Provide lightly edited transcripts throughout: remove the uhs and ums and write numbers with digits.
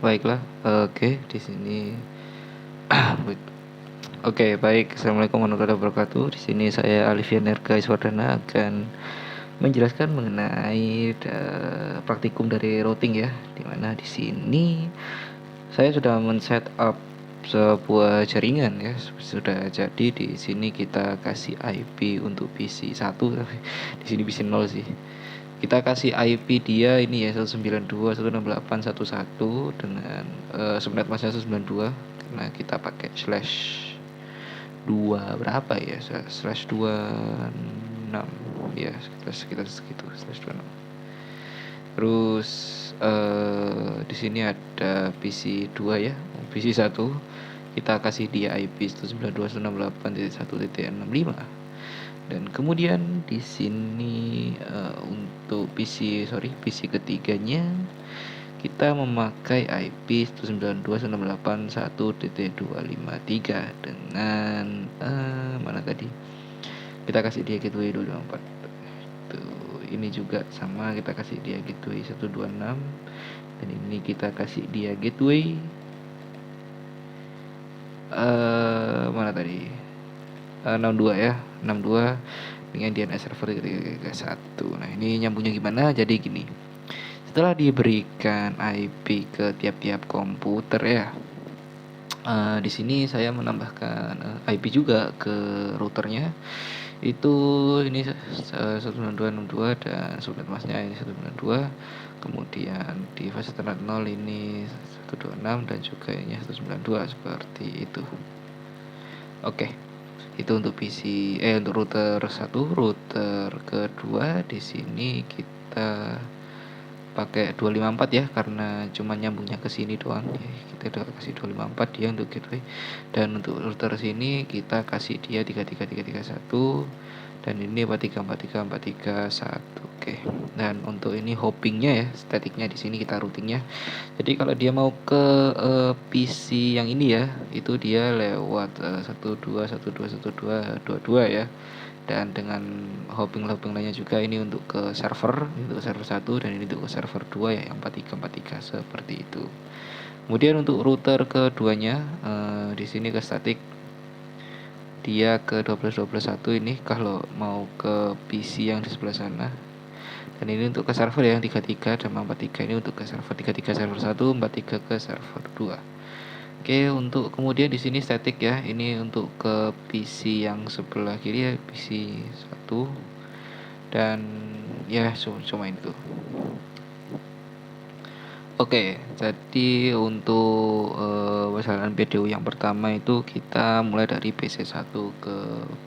baiklah. Oke, di sini. Oke, baik. Assalamualaikum warahmatullahi wabarakatuh. Di sini saya Alifian Nerga Iswardana akan menjelaskan mengenai praktikum dari routing ya. Dimana di sini saya sudah men-set up sebuah jaringan ya. Sudah jadi di sini kita kasih IP untuk PC 1, tapi di sini PC 0 sih. Kita kasih IP dia ini ya 192.168.1.1 dengan subnet masknya 192 karena kita pakai slash 2 berapa ya, slash 26 ya, sekitar segitu, slash 26. Terus di sini ada PC 2 ya, PC 1 kita kasih dia IP 192.168.1.65. Dan kemudian di sini untuk PC ketiganya kita memakai IP 192.168.1.253 dengan mana tadi? Kita kasih dia gateway 254. Tuh, ini juga sama, kita kasih dia gateway 126 dan ini kita kasih dia gateway mana tadi? 62 ya, 62 dengan DNS server 331. Nah, ini nyambungnya gimana? Jadi gini. Setelah diberikan IP ke tiap-tiap komputer ya, di sini saya menambahkan IP juga ke routernya. Itu ini 192.62 dan subnet masknya ini 192. Kemudian di fase ethernet 0 ini 126 dan juga ini 192 seperti itu. Oke. Itu untuk PC untuk router 1. Router kedua di sini kita pakai 254 ya, karena cuma nyambungnya ke sini doang ya. Kita udah kasih 254 dia untuk gateway, dan untuk router sini kita kasih dia 33331 dan ini 43434341. Oke. Dan untuk ini hoppingnya ya, statiknya di sini kita routingnya. Jadi kalau dia mau ke PC yang ini ya, itu dia lewat 12121222 ya. Dan dengan hopping lainnya juga, ini untuk ke server, untuk server 1 dan ini untuk ke server 2 ya, yang 4343 seperti itu. Kemudian untuk router keduanya di sini ke statik dia ke 12121 ini kalau mau ke PC yang di sebelah sana. Dan ini untuk ke server yang 33 dan 43 ini untuk ke server 33 server 1, 43 ke server 2. Oke, untuk kemudian di sini static ya. Ini untuk ke PC yang sebelah kiri ya, PC 1. Dan ya cuma itu. Oke, jadi untuk perjalanan PDU yang pertama itu kita mulai dari PC 1 ke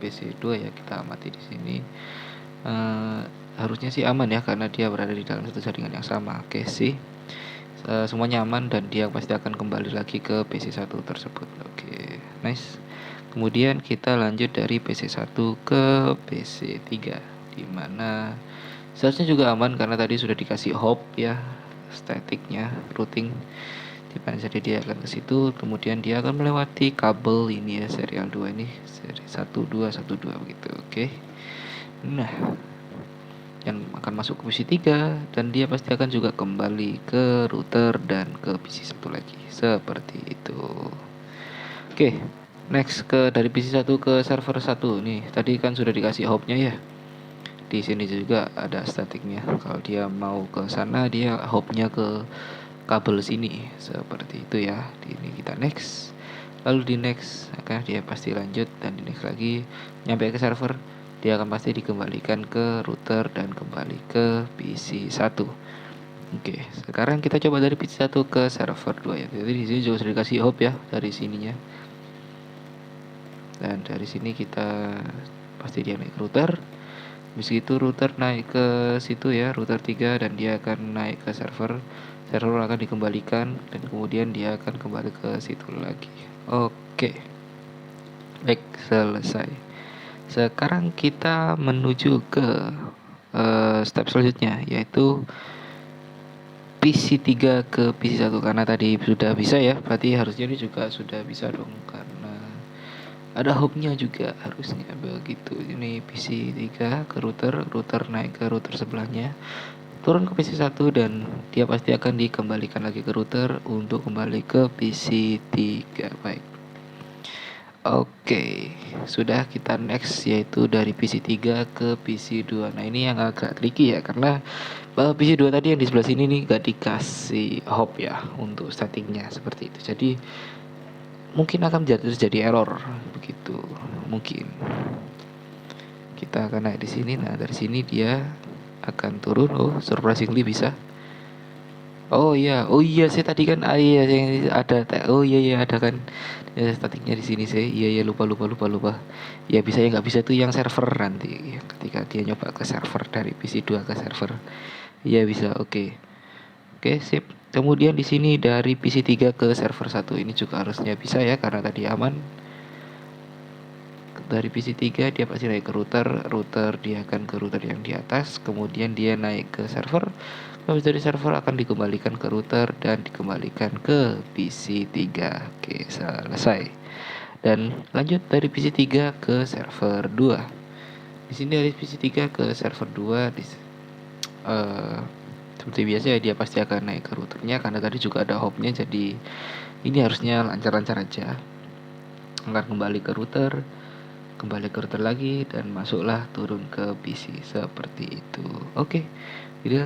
PC 2 ya, kita amati di sini. Harusnya sih aman ya, karena dia berada di dalam satu jaringan yang sama. Oke sih. Semuanya aman dan dia pasti akan kembali lagi ke PC 1 tersebut. Oke, nice. Kemudian kita lanjut dari PC 1 ke PC 3, dimana seharusnya juga aman karena tadi sudah dikasih hop ya, statiknya, routing, dimana jadi dia akan ke situ. Kemudian dia akan melewati kabel ini ya, serial 2 ini, seri 1212 begitu. Oke. Nah, yang akan masuk ke PC 3 dan dia pasti akan juga kembali ke router dan ke PC 1 lagi seperti itu. Oke, next ke dari PC 1 ke server 1 nih. Tadi kan sudah dikasih hopnya ya. Di sini juga ada statiknya. Kalau dia mau ke sana, dia hopnya ke kabel sini seperti itu ya. Di ini kita next. Lalu di next, maka dia pasti lanjut dan di next lagi nyampe ke server. Dia akan pasti dikembalikan ke router dan kembali ke PC 1. Oke, sekarang kita coba dari PC 1 ke server 2 ya. Jadi di sini juga sudah dikasih hop ya dari sininya. Dan dari sini kita pasti dia naik ke router. Habis itu router naik ke situ ya, router 3, dan dia akan naik ke server. Server akan dikembalikan dan kemudian dia akan kembali ke situ lagi. Oke. Baik, selesai. Sekarang kita menuju ke step selanjutnya, yaitu PC 3 ke PC 1. Karena tadi sudah bisa ya, berarti harusnya ini juga sudah bisa dong, karena ada hubnya juga harusnya begitu. Ini PC 3 ke router, router naik ke router sebelahnya, turun ke PC1 dan dia pasti akan dikembalikan lagi ke router untuk kembali ke PC3. Baik. Oke, sudah kita next yaitu dari PC3 ke PC2. Nah, ini yang agak tricky ya karena PC2 tadi yang di sebelah sini nih gak dikasih hop ya untuk settingnya seperti itu. Jadi mungkin akan terjadi error begitu. Mungkin kita akan naik di sini. Nah, dari sini dia akan turun. Oh, surprisingly bisa. Oh iya, saya tadi kan iya yang ada oh iya ada kan ya, statiknya di sini sih. Iya lupa. Ya bisa ya nggak bisa tuh yang server nanti ya, ketika dia nyoba ke server dari PC2 ke server. Iya bisa, oke. Oke, sip. Kemudian di sini dari PC3 ke server 1 ini juga harusnya bisa ya karena tadi aman. Dari PC3 dia pasti naik ke router dia akan ke router yang di atas, kemudian dia naik ke server. Habis dari server akan dikembalikan ke router dan dikembalikan ke PC3. Oke, selesai. Dan lanjut dari PC3 ke server 2. Di sini dari PC3 ke server 2 seperti biasa ya dia pasti akan naik ke routernya karena tadi juga ada hopnya, jadi ini harusnya lancar-lancar aja. Akan kembali ke router lagi dan masuklah turun ke PC seperti itu. Oke. Jadi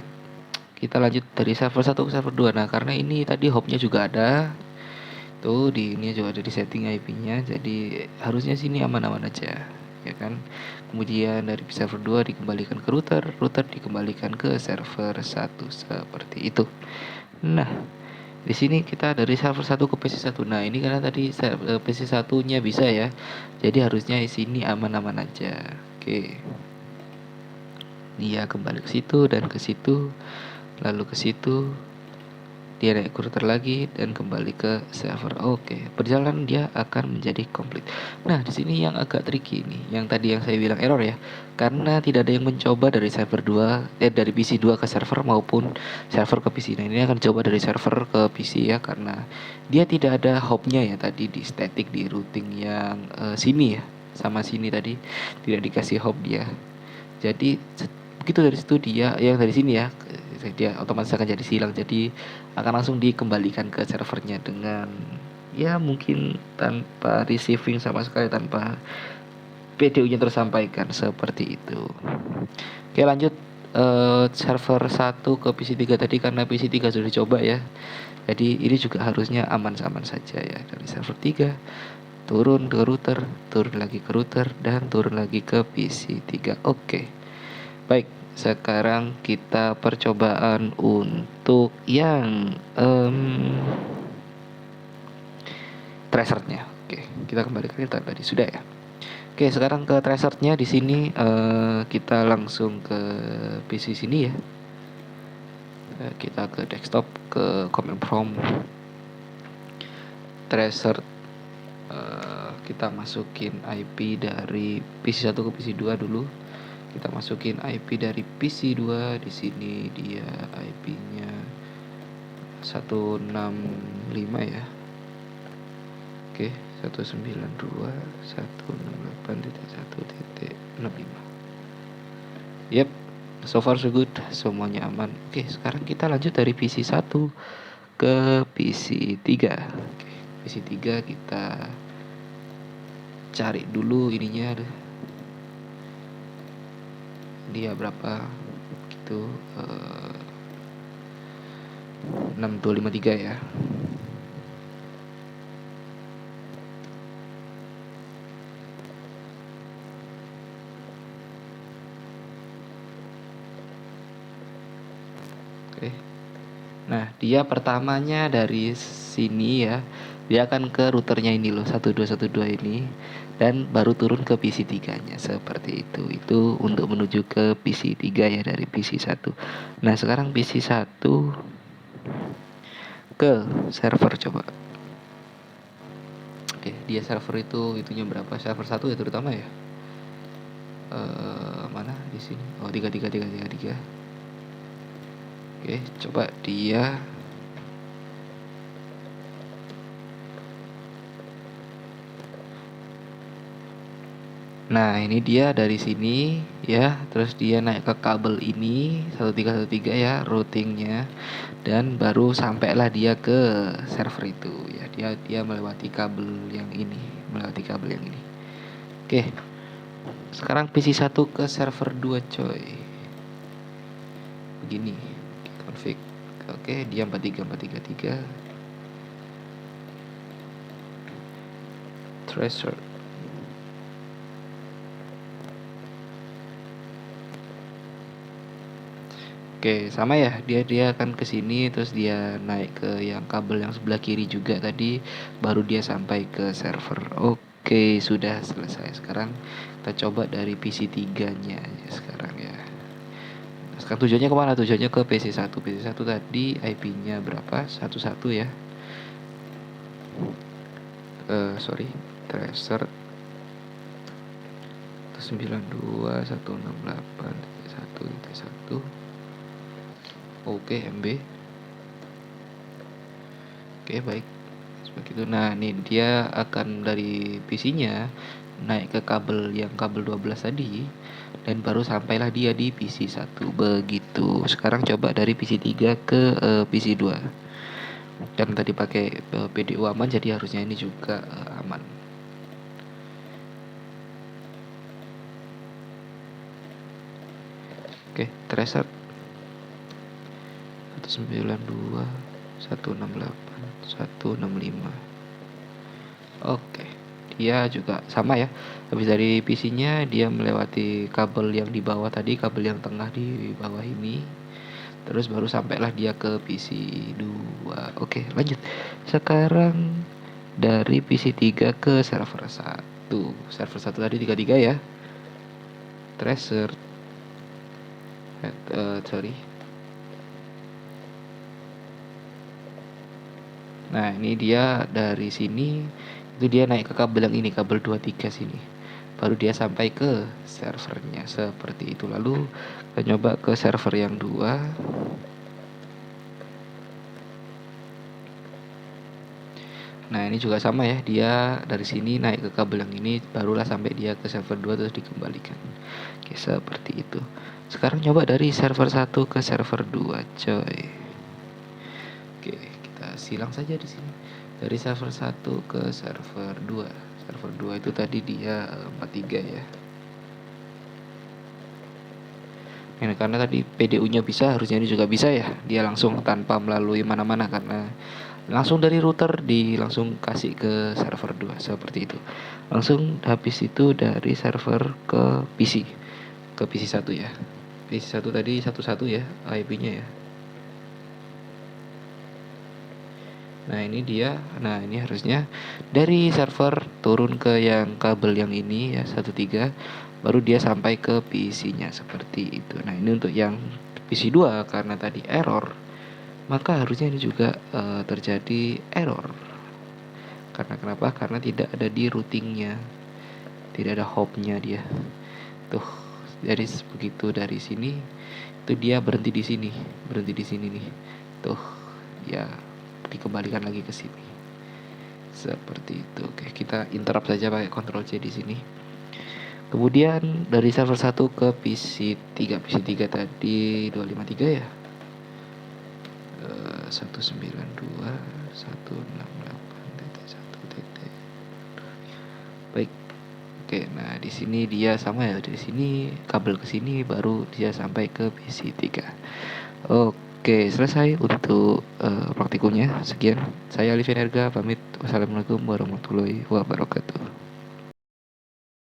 kita lanjut dari server 1 ke server 2. Nah, karena ini tadi hopnya juga ada. Tuh di ini juga ada di setting IP-nya. Jadi harusnya sini aman-aman aja, ya kan? Kemudian dari server 2 dikembalikan ke router dikembalikan ke server 1 seperti itu. Nah, di sini kita dari server 1 ke PC1. Nah, ini karena tadi PC1-nya bisa ya. Jadi harusnya di sini aman-aman aja. Oke. Dia kembali ke situ dan ke situ, lalu ke situ. Dia naik ke router lagi dan kembali ke server. Oke, perjalanan dia akan menjadi komplit. Nah, di sini yang agak tricky nih, yang tadi yang saya bilang error ya. Karena tidak ada yang mencoba dari server 2 dari PC2 ke server maupun server ke PC. Nah, ini akan coba dari server ke PC ya karena dia tidak ada hopnya ya tadi di static di routing yang sini ya. Sama sini tadi tidak dikasih hop dia. Jadi begitu dari situ dia yang dari sini ya dia otomatis akan jadi silang, jadi akan langsung dikembalikan ke servernya dengan ya mungkin tanpa receiving sama sekali, tanpa PDU-nya tersampaikan seperti itu. Oke, lanjut server 1 ke PC3 tadi karena PC3 sudah dicoba ya. Jadi ini juga harusnya aman-aman saja ya. Dari server 3 turun ke router, turun lagi ke router dan turun lagi ke PC3. Oke. Baik, sekarang kita percobaan untuk yang tracernya. Oke, kita kembali ke tadi sudah ya. Oke, sekarang ke tracernya di sini kita langsung ke PC sini ya. Kita ke desktop, ke command prompt, tracer. Kita masukin IP dari PC1 ke PC2 dulu. Kita masukin IP dari PC2, di sini dia IP-nya 165 ya. Oke, 192.168.1.65. Yep, so far so good, semuanya aman. Oke, sekarang kita lanjut dari PC1 ke PC3. Oke, PC3 kita cari dulu ininya, dia berapa gitu, 6253 ya. Oke. Nah, dia pertamanya dari sini ya. Dia akan ke routernya ini loh, 1212 ini, dan baru turun ke PC3-nya seperti itu. Itu untuk menuju ke PC3 ya dari PC1. Nah, sekarang PC1 ke server coba. Oke, dia server itunya berapa? Server 1 ya terutama ya. Mana di sini? Oh, 33333. Oke, coba dia Nah, ini dia dari sini ya, terus dia naik ke kabel ini 1313 ya routingnya, dan baru sampailah dia ke server itu ya. Dia melewati kabel yang ini, melewati kabel yang ini. Oke. Sekarang PC1 ke server 2 coy. Begini. Config. Oke, dia 43433. Tracer. Oke, sama ya. Dia akan ke sini terus dia naik ke yang kabel yang sebelah kiri juga tadi, baru dia sampai ke server. Oke, sudah selesai. Sekarang kita coba dari PC3-nya ya sekarang ya. Sekarang tujuannya kemana? Tujuannya ke PC1. PC1 tadi IP-nya berapa? 11 ya. Sorry, tracer 92.168.1.1. Oke, MB. Oke, baik. Seperti itu. Nah, ini dia akan dari PC-nya naik ke kabel yang kabel 12 tadi, dan baru sampailah dia di PC1. Begitu. Sekarang coba dari PC3 ke PC2. Dan tadi pakai PDU aman, jadi harusnya ini juga aman. Oke, tracer 192.168.165. Oke, dia juga sama ya. Habis dari PC-nya dia melewati kabel yang di bawah tadi, kabel yang tengah di bawah ini. Terus baru sampailah dia ke PC2. Oke, lanjut. Sekarang dari PC3 ke server 1. Server 1 tadi 33 ya. Tracer sorry. Nah, ini dia dari sini itu dia naik ke kabel yang ini, kabel 23 sini. Baru dia sampai ke servernya seperti itu. Lalu kita coba ke server yang 2. Nah, ini juga sama ya. Dia dari sini naik ke kabel yang ini, barulah sampai dia ke server 2 terus dikembalikan. Oke, seperti itu. Sekarang coba dari server 1 ke server 2, coy. Oke, kita silang saja di sini. Dari server 1 ke server 2. Server 2 itu tadi dia 43 ya. Nah, karena tadi PDU-nya bisa, harusnya ini juga bisa ya. Dia langsung tanpa melalui mana-mana, karena langsung dari router langsung kasih ke server 2 seperti itu. Langsung habis itu dari server ke PC. Ke PC1 ya. PC1 tadi 11 ya IP-nya ya. Nah, ini dia. Nah, ini harusnya dari server turun ke yang kabel yang ini ya 13, baru dia sampai ke PC-nya seperti itu. Nah, ini untuk yang PC2 karena tadi error, maka harusnya ini juga terjadi error. Karena kenapa? Karena tidak ada di routingnya, tidak ada hopnya dia. Tuh, dari begitu dari sini itu dia berhenti di sini, nih. Tuh, ya dikembalikan lagi ke sini. Seperti itu. Oke, kita interrupt saja pakai Ctrl C di sini. Kemudian dari server 1 ke PC3. PC3 tadi 253 ya. 192.168.1. Baik. Oke, nah di sini dia sama ya. Dari sini kabel ke sini baru dia sampai ke PC3. Oke, selesai untuk praktikumnya. Sekian, saya Alif Energa pamit. Wassalamualaikum warahmatullahi wabarakatuh.